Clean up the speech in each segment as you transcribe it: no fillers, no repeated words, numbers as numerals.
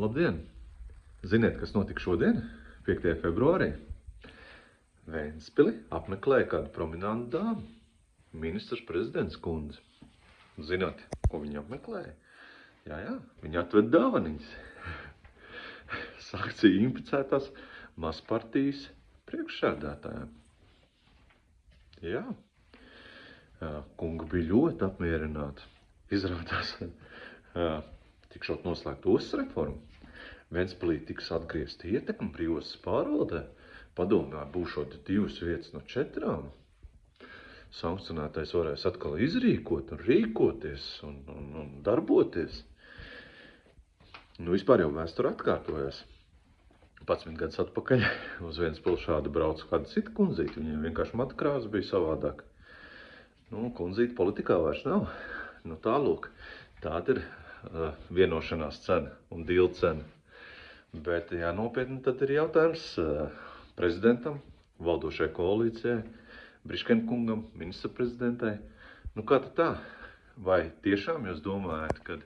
Labdien! Ziniet, kas notika šodien, 5. februārī? Ventspili apmeklēja kādu prominentu dāmu, ministrs prezidents kundze. Zināt, ko viņa apmeklēja? Jā, viņa atved dāvaniņas. Sankciju inficētās mazpartijas priekšsēdētājiem. Jā, kunga bija ļoti apmierināta. Izrādās, tikšot noslēgt ostas reformu. Ventspilī tiks atgriezta ietekme brīvostas pārvaldē. Padomā būšot 2 vietas no 4. Sankcionētais varēs atkal izrīkot un rīkoties un darboties. Vispār jau vēsture atkārtojas. 11 gadus atpakaļ uz Ventspili šādu brauca kāda cita kundzīte. Viņai vienkārši matkrāsa bija savādāk. Kundzīte politikā vairs nav. Tālūk, tāda ir vienošanās cena un dīla cena. Bet, ja nopietni, tad ir jautājums prezidentam, valdošajai koalīcijai, Briškena kungam, ministra prezidentai. Kā tad tā? Vai tiešām jūs domājat, ka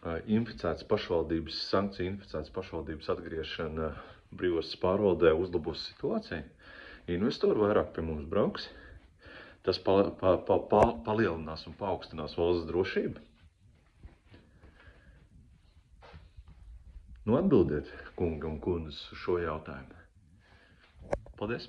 sankciju inficētas pašvaldības atgriešana brīvostas pārvaldē uzlabos situāciju? Investori vairāk pie mums brauks. Tas palielinās un paaugstinās valsts drošību. Atbildiet, kungi un kundzes, uz šo jautājumu. Paldies!